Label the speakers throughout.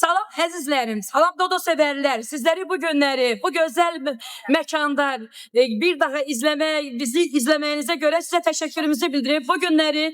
Speaker 1: Salam əzizlərim, salam Dodo sevərlər. Sizləri bu günləri, bu gözəl məkanda bir daha bizi izləməyinizə görə sizə təşəkkürümüzü bildirib. Bu günləri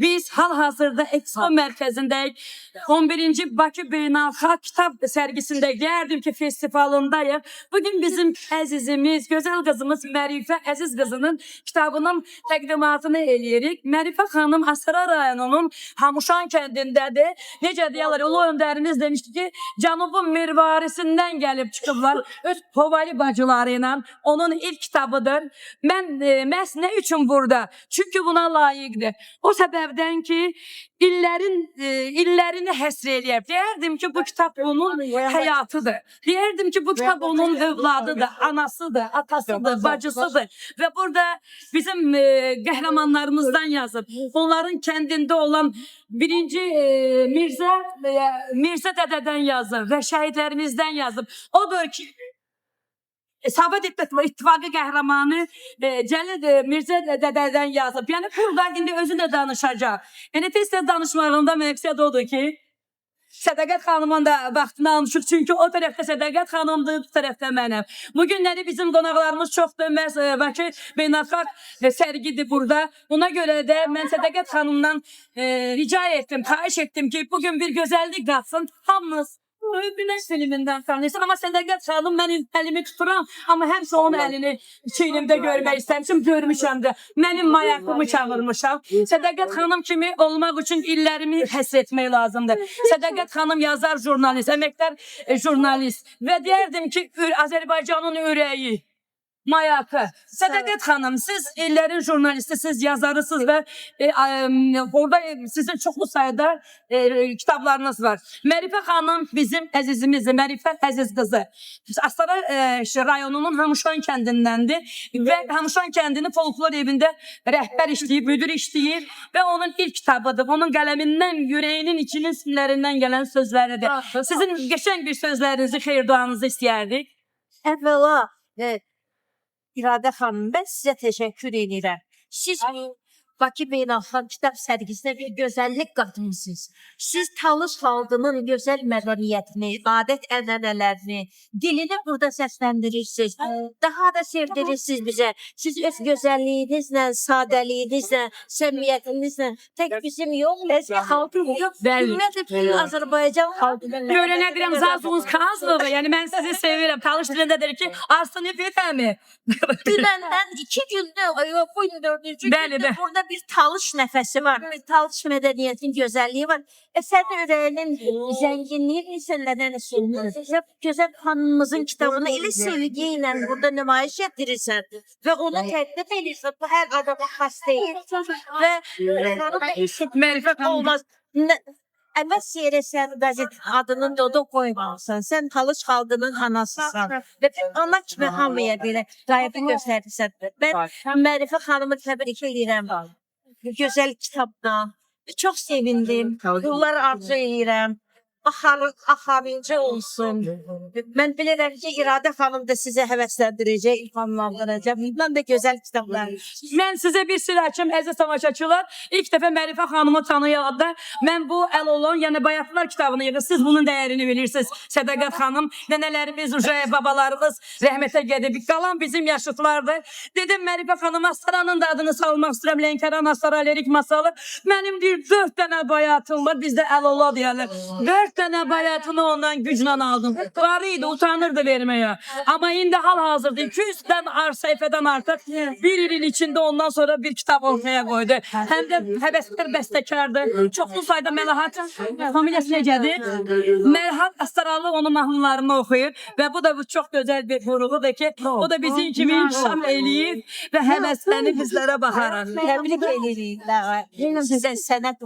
Speaker 1: biz hal-hazırda Expo mərkəzindəyik. 11-ci Bakı Beynəlxalq Kitab sərgisindəyik. Deyərdim ki, festivalındayıq. Bugün bizim əzizimiz, gözəl qızımız Mərifə Əziz qızının kitabının təqdimatını eləyirik. Mərifə xanım Astara rayonunun Hamuşan kəndindədir. Necə deyirlər, ulu öndərimiz demişdi ki, Cənubun mirvarisindən gəlib çıxıblar. Öz Hovali bacıları ilə. Onun ilk kitabıdır. Mən məhz nə üçün burada? Çünki buna layiqdir. O səbəbdən ki, illərini həsr eləyib. Deyərdim ki, bu kitab onun həyatıdır. Deyərdim ki, bu kitab onun övladıdır, anasıdır, atasıdır, bacısıdır. Və burada bizim qəhrəmanlarımızdan yazıb. Onların kəndində olan birinci Mirzə dədədən yazıb və şəhidlərimizdən yazıb. Odur ki, Sovet İttifaqı qəhrəmanı Cəlil Mirzə dədədən yazıb. Yəni burada indi özü də danışacaq. Yəni tez-tez danışmağında məqsəd odur ki, Sədaqət xanımın da vaxtını almışıq. Çünki o tərəfdə Sədaqət xanımdır, bu tərəfdə mənəm. Bu günləri bizim qonaqlarımız çoxdur. Bakı Beynəlxalq sərgidir burada. Buna görə də mən Sədaqət xanımdan rica etdim, xahiş etdim ki, bugün bir gözəllik qatsın. Hamınız Günəş filmindən tanıyırsan, amma Sədaqət xanım mən əlimi tuturam, amma həmsə onun əlini çiynimdə görmək istəmişim, görmüşəm də. Mənim mayakımı çağırmışam. Sədaqət xanım kimi olmaq üçün illərimi həsr etmək lazımdır. Sədaqət xanım yazar jurnalist, əməkdar jurnalist və deyərdim ki, Azərbaycanın ürəyi. Mayakı. Sədaqət xanım, siz illərin jurnalisti, siz yazarısınız və orada sizin çoxlu sayıda kitablarınız var. Mərifə xanım bizim əzizimizdir, Mərifə Əziz qızı. Astara rayonunun Hamuşan kəndindəndir və Hamuşan kəndinin folklor evində rəhbər işləyib, müdür işləyir və onun ilk kitabıdır. Onun qələmindən, ürəyinin içinin simlərindən gələn sözləridir. Sizin qəşəng bir sözlərinizi, xeyir duanızı istəyərdik.
Speaker 2: Əvvəla, İradə xanım, mən sizə təşəkkür edirəm. Siz Bakı Beynəlxalq Kitab sərgisinə bir gözəllik qatmışsınız. Siz Talış xalqının gözəl mədəniyyətini, adət-ənənələrini, dilini burada səsləndirirsiniz. Daha da sevdirirsiniz bizə. Siz öz gözəlliyinizlə, sadəliyinizlə, səmiyyətinizlə tək bizim yox, əzki xalqın yox, ümumiyyətlə Azərbaycan xalqının.
Speaker 1: Öyrənədirəm, zazunuz kazlığı. Yəni mən sizi sevirəm. Talış dilindədir ki, arsını fitəmi.
Speaker 2: Dünəndən 2 gündür, yox, bu 4-cü gündür burada bir Talış nəfəsi var, bir Talış mədəniyyətinin gözəlliyi var. Sənin ürəyinin zənginliyi nədən söylədir? Gözəl xanımımızın kitabını elə sevgi ilə burada nümayiş etdirirsən və onu təqdim edirsən. Bu hər adama xas deyil. Və
Speaker 1: Mərifə
Speaker 2: olmaz. Əvvəz yerə sən qəzet adının Dodo qoymalısan. Sən Talış xalqının anasısan. Və ana kimi hamıya belə qayıbı göstərirsən. Mən Mərifə xanımı təbrik edirəm. Gözəl kitabdan. Çox sevindim. Yollar arzu edirəm. Axarıncı olsun. Mən bilirəm ki, İradə xanım da sizə həvəsləndirəcək, ilhamlandıracaq. Bundan da gözəl kitablar.
Speaker 1: Mən sizə bir sir açım, əziz tamaşaçılar. İlk dəfə Mərifə xanımı tanıyanda mən bu əl olan, yəni Bayatlar kitabını yığır. Siz bunun dəyərini bilirsiniz. Sədaqət xanım, nənələrimiz, babalarımız rəhmətə gedib. Qalan bizim yaşıtlardır. Dedim Mərifə xanım, Astaranın da adını salmaq istəyirəm. Lənkəran Astara lirik masalı. Mənim bir 4 dənə bayatım var. Bizdə əl ola deyərlər. 4 dənə bayatını ondan güclə aldım. Qarı idi, utanırdı verməyə. Amma indi hal-hazırda 200-dən səhifədən artıq bir ilin içində ondan sonra bir kitab ortaya qoydu. Həm də həvəskar bəstəkardır. Çoxlu sayda Melahat, familiyası necədir? Melahat Astaralı onun mahnılarını oxuyur və bu da çox gözəl bir vuruğudur ki, o da bizim kimi inkişaf eləyir və həvəslənib bizlərə baxaraq.
Speaker 2: Təbrik edirik. Sizə sənət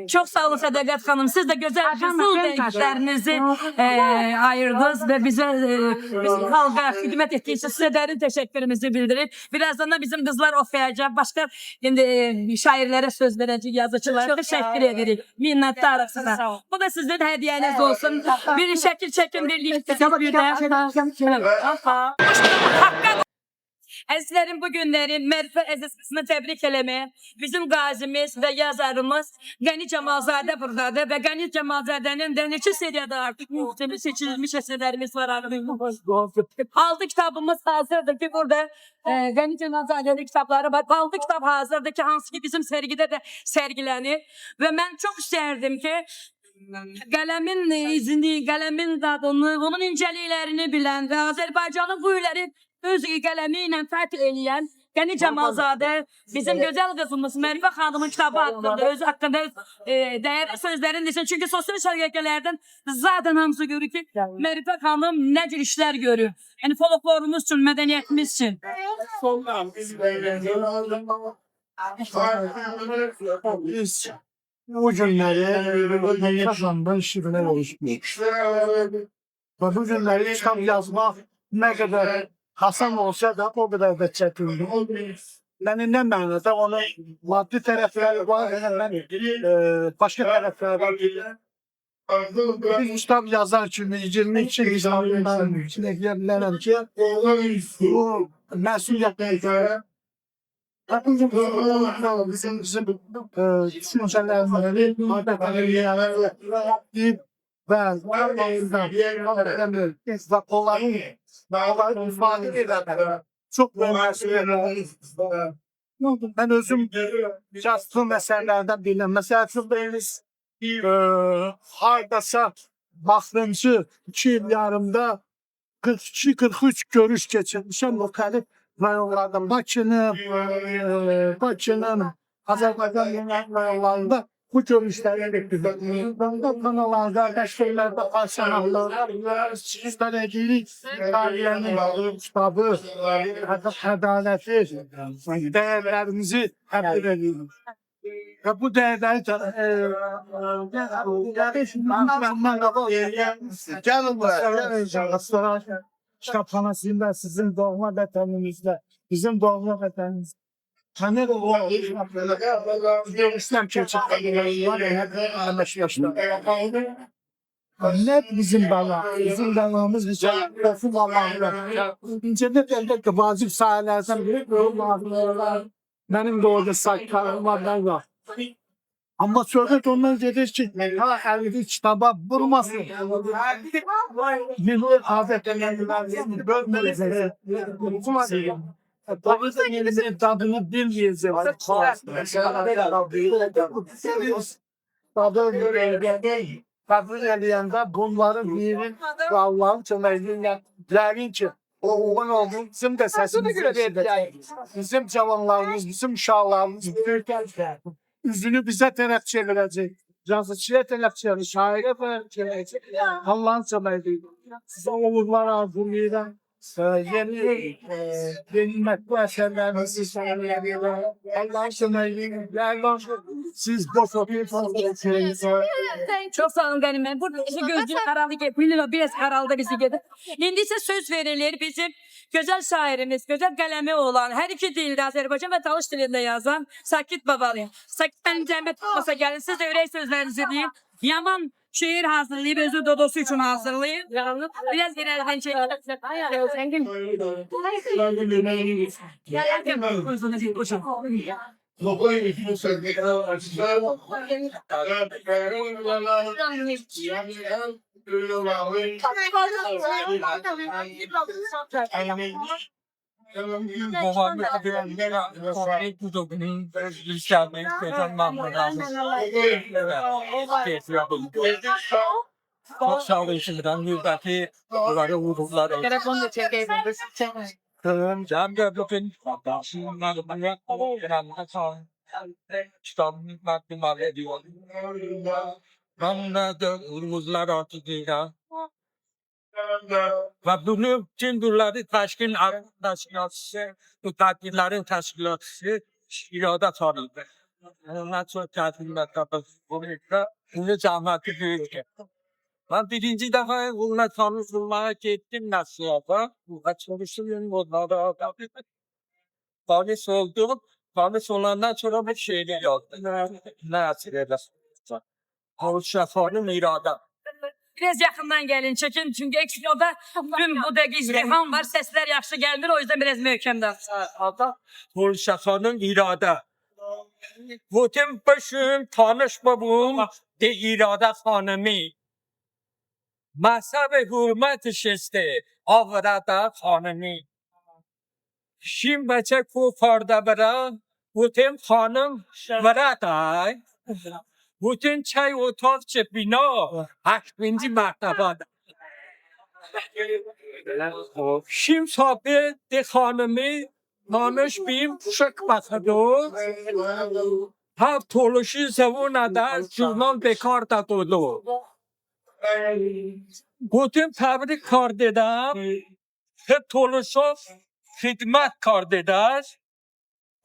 Speaker 1: Çox sağ olun Sədaqət xanım. Siz də gözəl qızıl renklərinizi ayırdınız və bizə xalqa xidmət etdiyiniz üçün sizə dərin təşəkkürümüzü bildirir. Birazdan da bizim qızlar oxuyacaq. Başqa şairlərə söz verəcək yazıçılara təşəkkür edirik. Minnətdarıq sizə. Bu da sizin hədiyyəniz olsun. Bir şəkil çəkin, bir link bir də. Əzizlərim, bu günləri Mərifə əzizini təbrik eləməyə bizim qazimiz və yazarımız Qəni Camalzadə buradadır və Qəni Camalzadənin də neçə seriyada artıq müxtəlif seçilmiş əsərlərimiz var. 6 kitabımız hazırdır ki, burada Qəni Camalzadənin kitabları var. 6 kitab hazırdır ki, hansı ki bizim sərgidə də sərgilənir və mən çox istərdim ki, qələmin izini, qələmin dadını, onun incəliklərini bilən və Azərbaycanın bu illəri öz qələmi ilə fəth eləyən Qəni Camalzadə bizim gözəl qızımız Mərifə xanımın kitabı haqqında, özü haqqında dəyərli sözlərini desin. Çünki sosial şəbəkələrdən zaten hamısı görür ki, Mərifə xanım nə cür işlər görür. Yəni folklorumuz üçün, mədəniyyətimiz üçün.
Speaker 3: Biz bu günləri yaşamdan şirinler oluşmuş. Ve bu günləri kitap yazmak ne kadar Hasan olsa da o kadar da çetindir. Yani ne mənada onun maddi tərəfləri var, başka tərəfləri var. Biz kitap yazar kimi 22 kitabından içine gelirəm ki, bu məsuliyyətlə bizim düşüncələrimizi və onların ifadə edən çox məsuliyyətlər. Ben özüm yazdığım əsərlərdən bilirəm. Məsələn, siz hardasa baxdımcı 2 il yarımda 42-43 görüş geçirmişəm müxtəlif rayonlardan. Bakının, Azərbaycan rayonlarında bu görüşləri etdirdim. Kanallarda, qəşqlərdə, arsenallarda, sizlərə deyirik, tarihiyyənin kitabı, ədaləti, dəyərlərimizi həbdir edirik. Və bu dəyərləri gəlin buraya. Kitabxanasında, sizin doğma vətəninizdə, bizim doğma vətəninizdə. Tanır o İslam keçirtleri ne bizim bala, bizim balamız bizim Resul Allah'la. İnternet elde vacip sahalerden biri benim de orada sayfalarım var. Ama söhbət ondan gedir ki, ha əlini kitaba vurmasın. Milli adətlərini bölməyəcək. Babası yerimizin tadını bilmeyecek. Tadı eləyəndə bunların birin və Allahın köməkliğiyle diləyin ki, o uyğun olduğum bizim də səsimizi verdik. Bizim cavanlarımız, bizim uşaqlarımız üzünü bizə tərəf çevirəcək. Yazıcıya tərəf çevirəcək, şairə tərəf çevirəcək. Allah'ın köməkliğiyle. Sizə uğurlar arzulayıram. Yeni mətbu əsərlərinizi sənələyilə. Allah'ın köməkliğiyle. Siz boş oturursunuz.
Speaker 1: Çok sağ olun Qəni müəllim. Burada bizi gözcü aralı gelir. Biraz aralıda bizi gelir. İndi ise söz verilir bizim güzel şairimiz, güzel kalemi olan, her iki dilde Azerbaycan ve Talış dilinde yazan Sakit Babalı. Sakit benim cəmiyyət olmasa gelin siz de ürək sözlerinizi deyin. Yaman şiir hazırlayıp özü dodosu için hazırlayıp. Biraz ileriden çekin.
Speaker 4: Çok sağ olun şimdiden nübeti bunları vururlar. Cem bugün kitabını makbul ediyor. Ben de vurmuzlar artık ya. Ve bunu tüm bunları teşkil teşkilatçısı, bu tadbirlerin teşkilatçısı irade tanıdı. Ondan çok tadbirler bunu camiyyeti büyük. Ben birinci defa bununla tanıştırmaya gittim Nasihat'a. Çalışıyorum onlara. Polis oldum. Polis olandan sonra bir şeyler yaptım. Ne asıl edersin? Polis şefanın irade.
Speaker 1: Biraz yakından gelin çekin. Çünkü eksikliğinde tüm bu dakika izdiham var. Sesler yaxşı gelmiyor. O yüzden biraz möhkemdir.
Speaker 4: Polşa xanım İrada. Bütün başım tanışmamım de İrada xanımı. Mezhep hürmet şeste Avrada xanımı. Şimdi çek bu farda bera. Bütün xanım Vrada. Bütün çay otağı bina 8. mertebede. Şimdi sohbet de xanımı tanış bim çıkmadı. Ha toluşu zavunada jurnal bekar da dolu. Bütün tebrik kar dedem. Hep toluşu hizmet kar deder.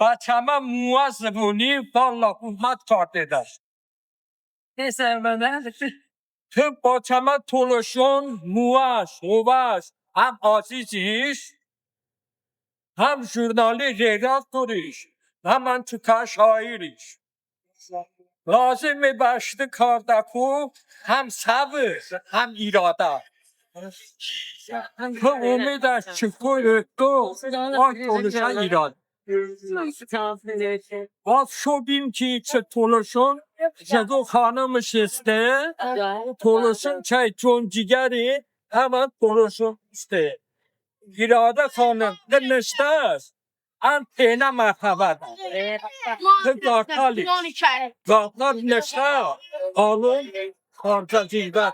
Speaker 4: Bachama muazzebuni valla hizmet kar deder.
Speaker 1: Neyse ben
Speaker 4: Tüm bachama toluşun muaz, hem aziz iş, hem jurnali redaktor iş, hem antika şair iş. Lazım başlı kardaku hem sabır hem irada. Bu umid çıktı öttü, ay toluşan irada. Az şu bin ki toluşun, Cedo hanım şeste, toluşun çay çon cigari, hemen toluşun işte. İrada hanım, ne neştez? Antena merhabada. Gâtali. Gâtlar neşte. Alın. Harca cilbe.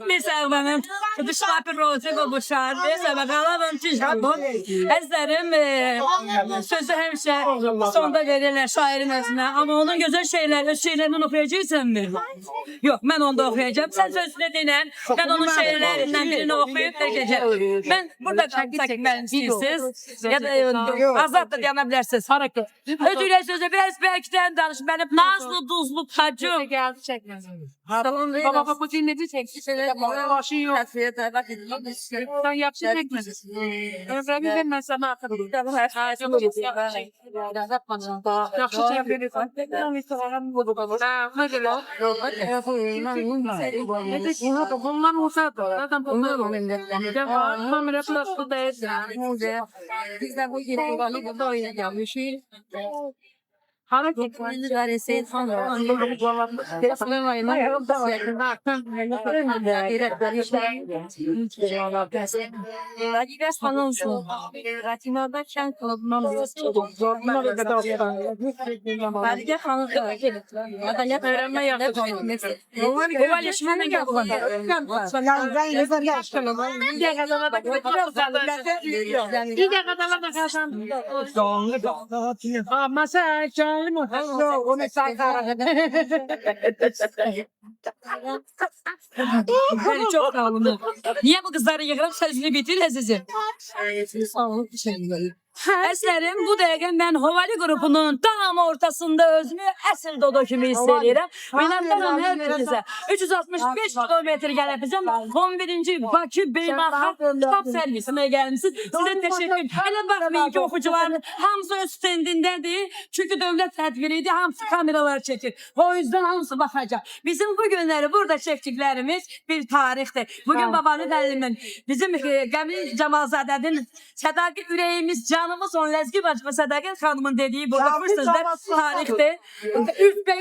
Speaker 1: Neyse benim dışarı bir roze bu şarkı. Neyse bakalım bu. Ezlerim sözü hemşe sonda verirler şairin özüne. Ama onun güzel şeyler, öz şeylerini okuyacaksan mı? Yok ben onda okuyacağım. Sen sözünü dinlen. Ben onun şiirlerinden birini okuyup vereceğim. Ben burada çekmem istiyorsunuz. Ya da azat da diyebilirsiniz. Hareket. Ödüyle sözü biraz belkiden danış. Benim nazlı duzlu tacım.
Speaker 2: Geldi çekmez.
Speaker 5: Baba bu dinledi çekti. Bana başın yok. Sen yapsın çekmez. Ömrümü vermez sana akıllı. Yaxşı çevirsən. Ben istifadım bu da. Hadi la. Bunlar olsa da. Zaten bunlar olsa. Kamera plastik değil. Biz de bu yine bu da oynayacağım. Şey. Hareket verirse falan. Telefonun ayına Ratinada çan kalıbından Belge hanım adalet öğrenme yaptı.
Speaker 1: Ovalleşmene geldi.
Speaker 5: Masa canlı mı?
Speaker 3: Onu sakar.
Speaker 1: Ben çok kaldım. Niye bu kızları yıkırıp sözünü bitir Azizim? Əslərim bu dəqiqə mən Hovali qrupunun tam ortasında özümü əsl dodo kimi hiss edirəm. Minnətdaram hər birinizə. 365 kilometr gəlib bizim 11-ci Bakı Beynəlxalq Kitab Sərgisinə gəlmisiniz. Sizə təşəkkür. Elə baxmayın ki, oxucuların hamısı öz stendindədir. Çünki dövlət tədbiridir, hamısı kameralar çəkir. O yüzden hamısı baxacaq. Bizim bu günləri burada çəkdiklərimiz bir tarixdir. Bugün babanın əlimin, bizim Qəmil Camalzadənin Sədaqət ürəyimiz canımız on Ləzgi Bacı və Sədaqət xanımın dediyi burada fırsızda tarixdir.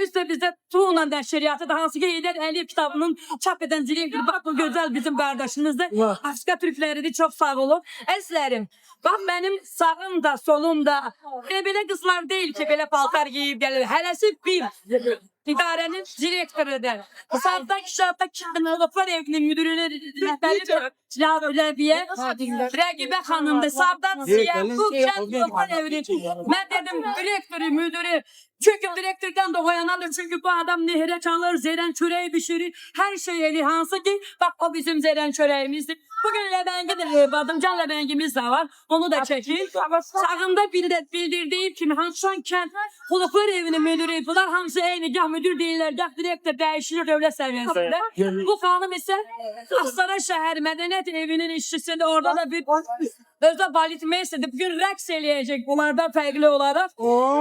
Speaker 1: Üst də bizdə Tuğla nəşriyyatı da hansı ki Heydər Əliyev kitabının çap edən Zilin bak bu gözəl bizim qardaşımızdır. Afrika türkləridir, çox sağ olun. Əzlərim, bax mənim sağım da, solum da belə qızlar deyil ki, belə paltar giyib gəlir. Hələsi bir idarənin direktorudur. Sağda kişafda Kınılıqlar evinin müdürünün rəhbəridir. Cənab Öləviyə, Rəqibə xanımdır. Sağdan siyah bu Kınılıqlar evinin. Mən dedim direktoru, müdürü. Çünkü direktörden de oyanalım. Çünkü bu adam nehre çalır, zeren çöreği pişirir. Her şey eli hansı ki bak o bizim zeren çöreğimizdir. Bugün lebengidir. Badımcan lebengimiz de var. Onu da çekin. Sağımda bildirdiğim kimi Hanşan Kent Kuluklar evinin müdürü. Bunlar hamısı eyni. Gah müdür değiller, gah direktör değişilir devlet seviyesinde. Bu hanım ise Astara Şəhər Mədəniyyət Evinin işçisinde orada da bir Özde balet meysedi. Bugün rəqs eləyəcək bunlardan fərqli olaraq.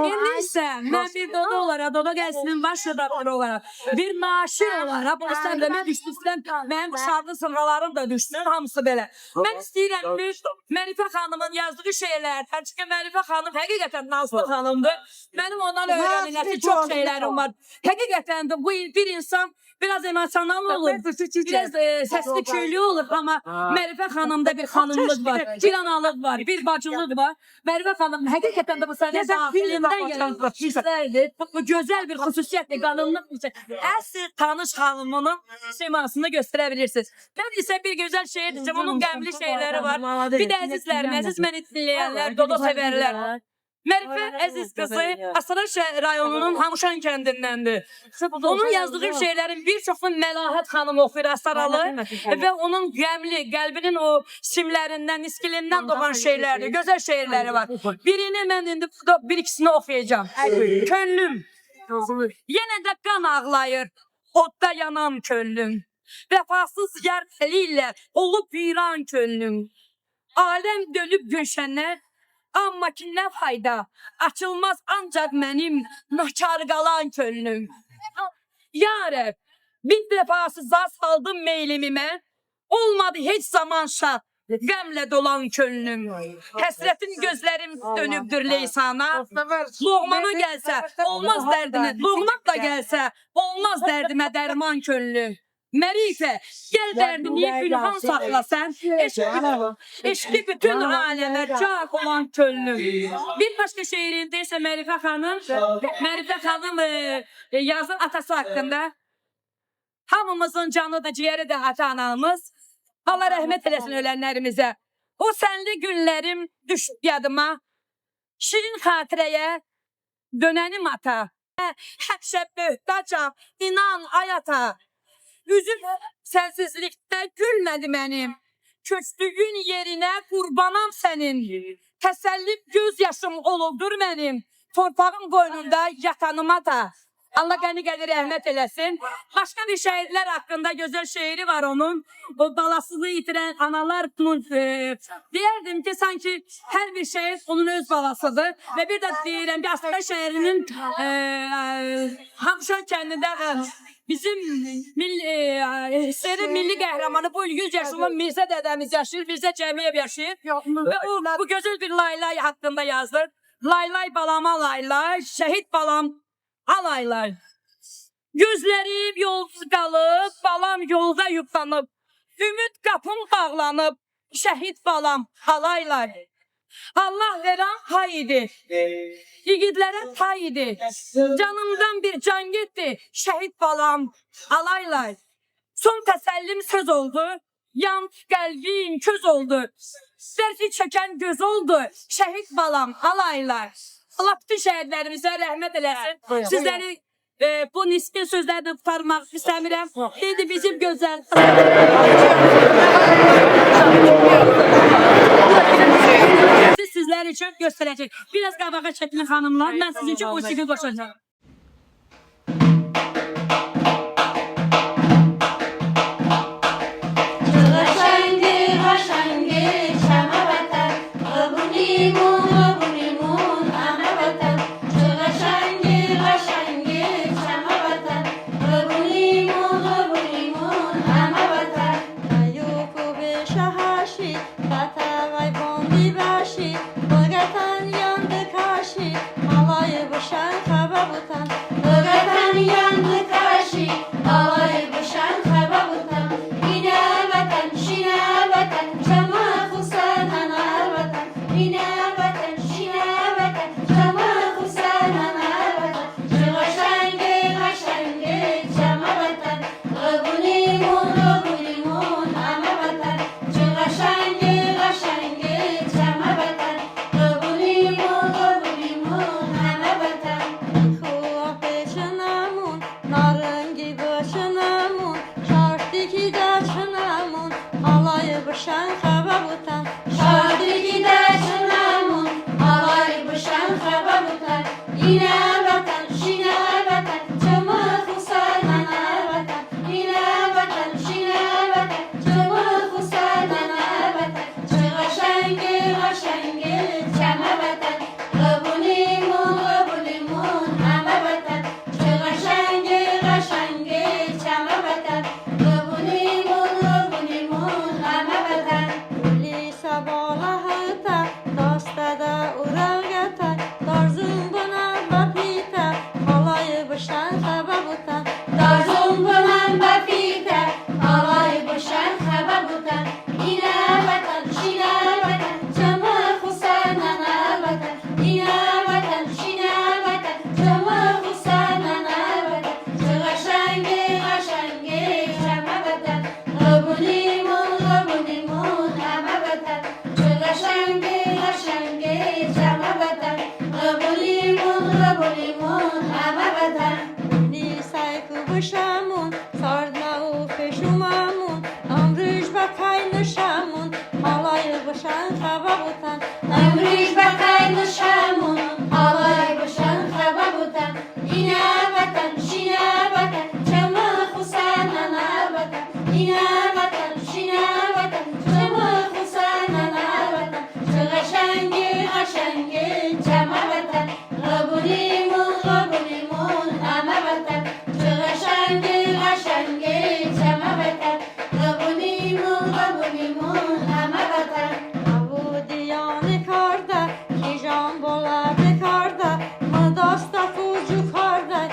Speaker 1: İndi isə mən bir Dodo olaraq, Dodo gəzinin baş redaktörü olaraq, bir maaşir olaraq, bu səndəmə düşdüsdən mənim şartlı sırğalarım da düşdü, hamısı belə. Mən istəyirəm ki, Mərifə xanımın yazdığı şeylər, çünki Mərifə xanım həqiqətən nazlı xanımdır. Mənim ondan öyrənilməsi çox şeylərim var. Həqiqətən də bu bir insan biraz emosional olur, biraz səsli küylü olur, amma Mərifə xanımda bir xanımlıq var, bir analıq var, bir bacılıq var. Mərifə xanım həqiqətən də bu sənin daxilindən gələn hisslərdir. Bu gözəl bir xüsusiyyətdir, qanunluq bir şey. Əsl tanış xanımının simasını göstərə bilirsiniz. Mən isə bir gözəl şeir diyeceğim, onun qəmli şeyləri var. Bir də əzizlərim, əziz məni dinləyənlər, Dodo sevərlər. Mərifə əziz qızı Astara rayonunun Hamışan kəndindəndir. Onun yazdığı şeylərin bir çoxunu Məlahət xanım oxuyur Astaralı və onun qəmli, qəlbinin o simlərindən, iskilindən doğan şeylərdir, gözəl şeirləri var. Birini mən indi bir ikisini oxuyacağım. Könlüm, yenə də qan ağlayır, odda yanan könlüm. Vəfasız yər ilə olub viran könlüm. Aləm dönüb gülşənlər, amma ki nə fayda, açılmaz ancaq mənim nakar qalan könlüm. Ya Rəbb, bir dəfası zar saldım meylimi mən, olmadı heç zaman şad, qəmlə dolan könlüm. Həsrətin gözlərim dönübdür leysana, loğmana gəlsə, olmaz dərdimə, loğmaq da gəlsə, olmaz dərdimə dərman könlüm. Mərifə, gəl dərdini gülhan saxlasan, eşqi bütün aləmə caq olan könlüm. Bir başqa şeirində isə Mərifə xanım yazır atası haqqında. Hamımızın canı da, ciğeri də ata-anamız. Allah rəhmət eləsin ölənlərimizə. O sənli günlərim düşüb yadıma, şirin xatirəyə dönənim ata. Həmişə böhtacam, inan ayata. Üzüm sənsizlikdə gülmədi mənim. Köçdüyün yerinə qurbanam sənin. Təsəllim göz yaşım olubdur mənim. Torpağın qoynunda yatanıma da. Allah qəni qədir rəhmət eləsin. Başqa bir şəhidlər haqqında gözəl şeiri var onun. O balasını itirən analar deyərdim ki, sanki hər bir şəhid onun öz balasıdır. Və bir də deyirəm ki, Astara şəhərinin Hamışan kəndində bizim milli qəhrəmanı bu 100 yaşlı Mirzə dədəmiz yaşayır, Mirzə Cəmiyev yaşayır. Və o bu gözəl bir laylay haqqında yazır. Laylay balama laylay, şəhid balam alaylar. Gözlərim yolsuz qalıb, balam yolda yıpranıb. Ümid qapım bağlanıb, şəhid balam halaylar. Allah verən hay idi, yiğidlərə tay idi. Canımdan bir can getdi, şəhid balam alaylar. Son təsəllim söz oldu, yan qəlbim köz oldu. Dərki çəkən göz oldu, şəhid balam alaylar. Allah bütün şəhidlərimizə rəhmət eləsin. Sizləri bu nisbi sözlərdən tutarmaq istəmirəm. İndi bizim gözəl sizlər üçün göstərəcək. Biraz qabağa çəkilin xanımlar. Mən sizin üçün musiqi qoşacağım.
Speaker 6: Çamur Hüseyin'e vatan Çığaşengi aşengi şeme vatan Gabulimun gabulimun heme vatan Çığaşengi aşengi şeme vatan Gabulimun gabulimun heme vatan Ni sayku bışamun Sardna u feşumamun Amrüş bakaymışamun Halayı başan kababutan Amrüş bakaymışamun Halayı başan kababutan İne vatan şine vatan Çamur Hüseyin'e vatan İne vatan şine vatan Çamur Hüseyin'e vatan Çığaşengi aşengi çeme vatan Gabulimun gabulimun heme vatan Çığaşengi aşengi çeme vatan Gabulimun gabulimun heme vatan Avu diyanı karda Kijan bolar karda Mıdasta fucu karda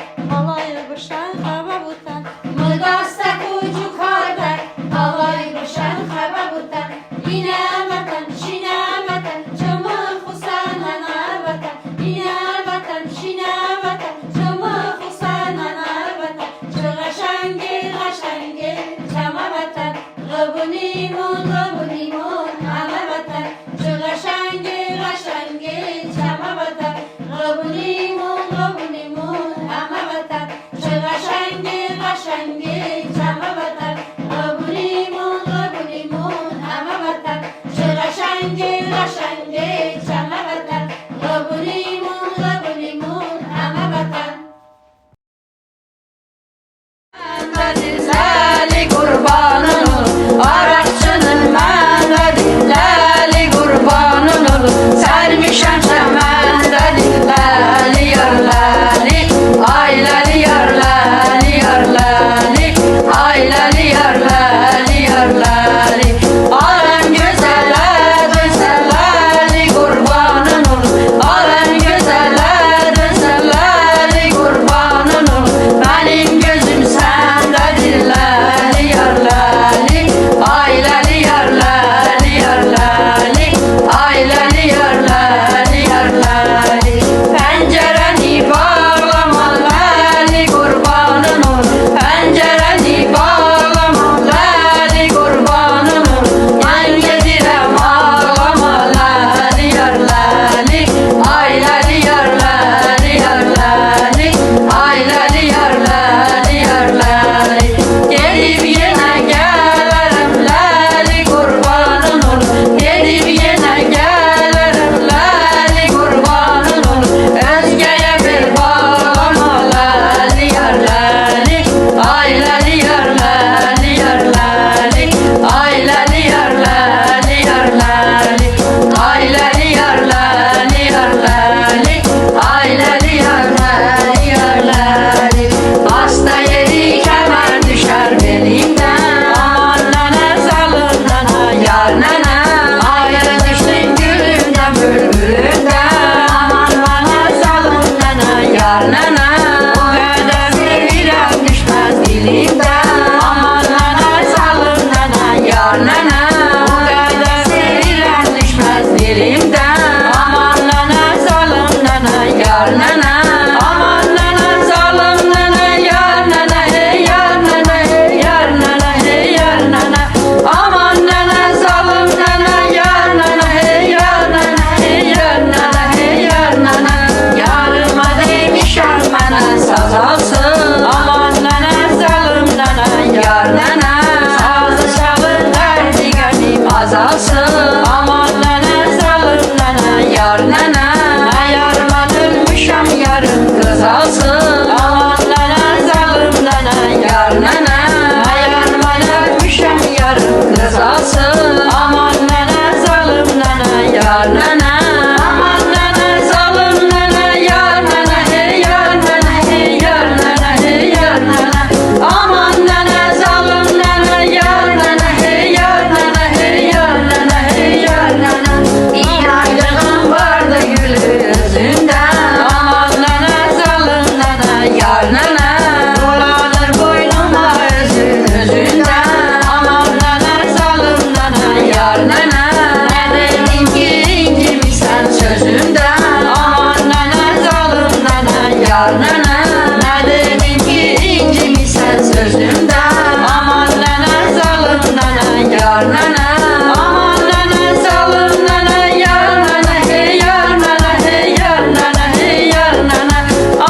Speaker 6: yar nene. Ne dedim ki incimisən sözümdən. Aman nene zalım nene yar nene. Aman nene zalım nene yar nene. Hey yar nene hey yar nene hey yar nene.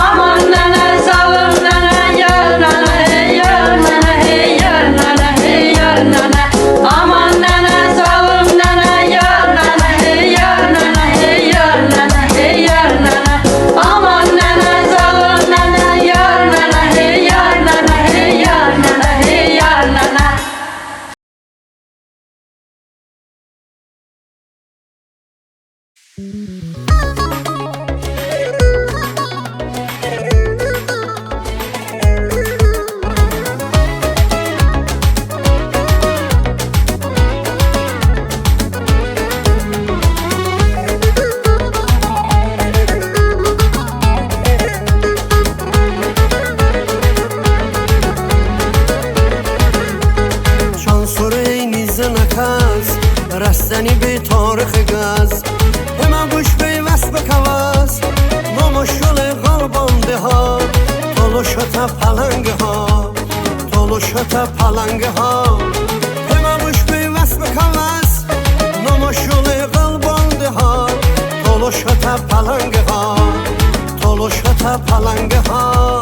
Speaker 6: Aman nene zalım nene yar nene hey yar nene hey yar nene hey yar nene. Aman nene zalım nene yar nene hey yar nene hey yar nene hey yar nene. Aman nene zalım nene yar nene hey yar nene hey yar nene hey yar nene.
Speaker 7: شانسور نیز نکاز رستنی به تاریخ گاز همه گوش به وصف کواز نماشل قلبانده ها تلوشتا پلنگ ها تلوشتا پلنگ ها همه گوش به وصف کواز نماشل قلبانده ها تلوشتا پلنگ ها تلوشتا پلنگ ها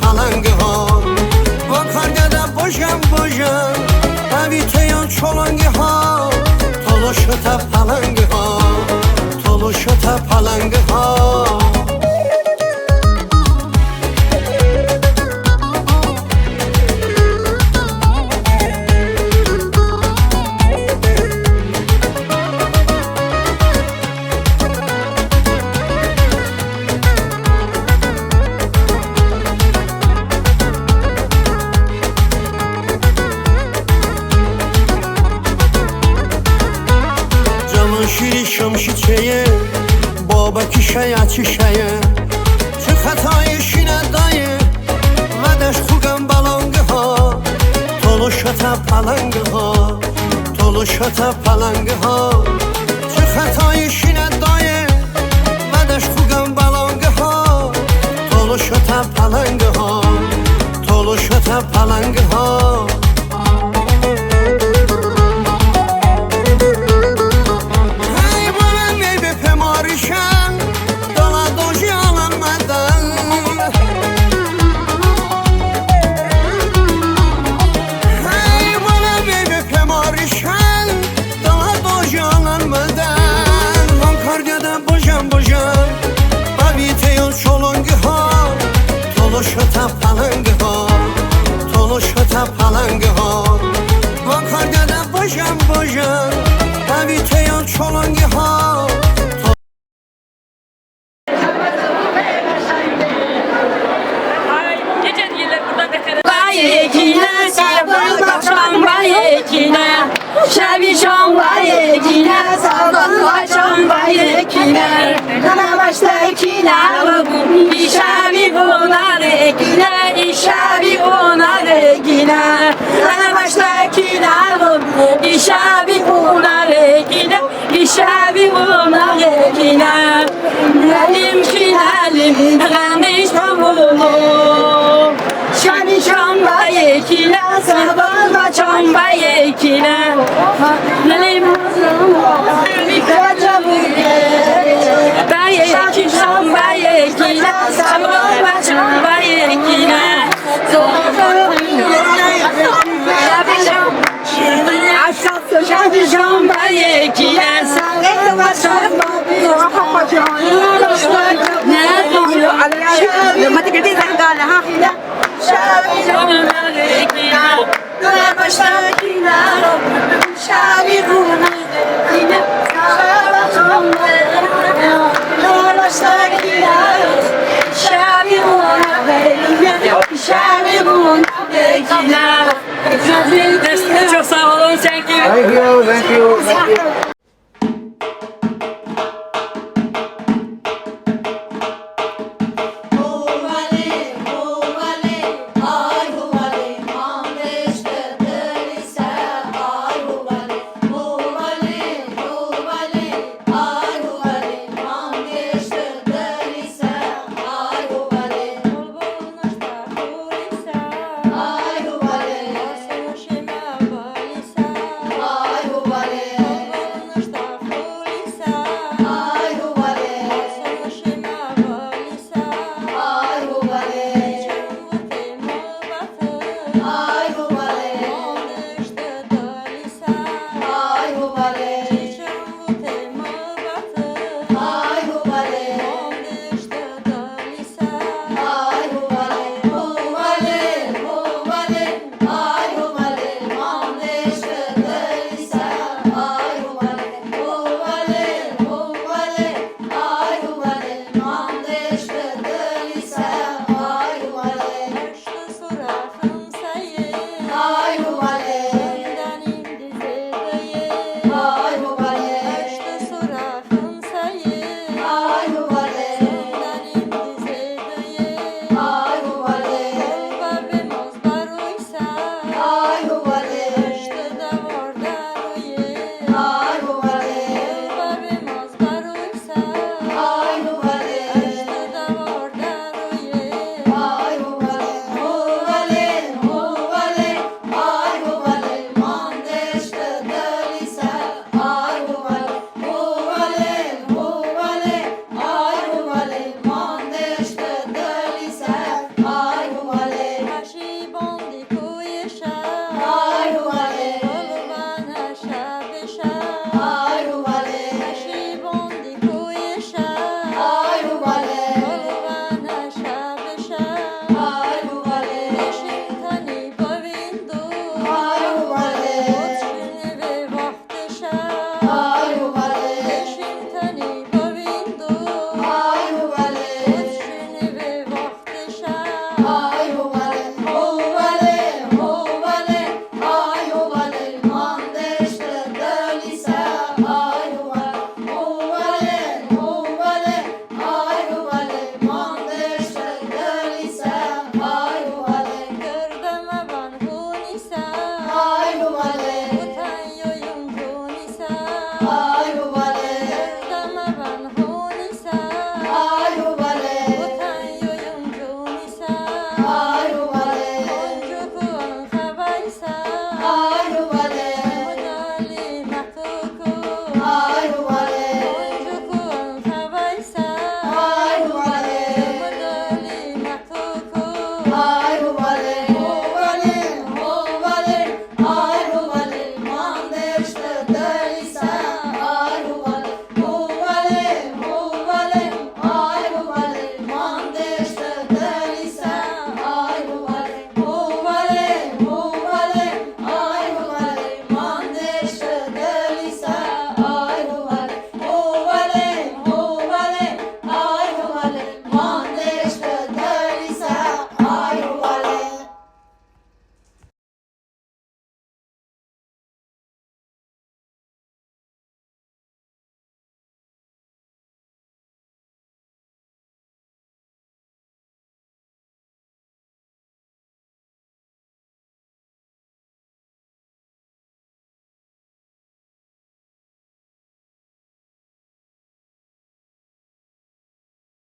Speaker 7: پلنگ ها و کارگرده باشم باشم حویته یا چلنگ ها تلاشتا پلنگ ها تلاشتا پلنگ ها شیری شمشی چیه بابا کی شاید چی شاید چه خطای شینه دایه ودش خوگم بلانگ ها تلوشتا پلنگ ها تلوشتا پلنگ ها چه خطای شینه دایه ودش خوگم بلانگ ها تلوشتا پلنگ ها تلوشتا پلنگ ها تلوشتا پلنگ ها تلوشتا پلنگ ها و کارگرده باشم باشم حویته یا چلنگ ها
Speaker 6: Bayekine sabah akşam bayekine şebi şam bayekine sabah akşam bayekine kana baştakine bu şebi bunar ekine şebi bunar ekine kana baştakine bu şebi bunar ekine şebi bunar ekine elim kinelim geniş pamulu şani şamba yekine sabah şamba yekine nelim bayeki şamba yekine sabah şamba yekine şani şamba yekine sabah şamba
Speaker 2: لما تقعدين زعقانة ها
Speaker 6: شابي
Speaker 1: Çok sağ olun. Thank you.
Speaker 3: Thank you, thank you, thank you.
Speaker 6: Ay,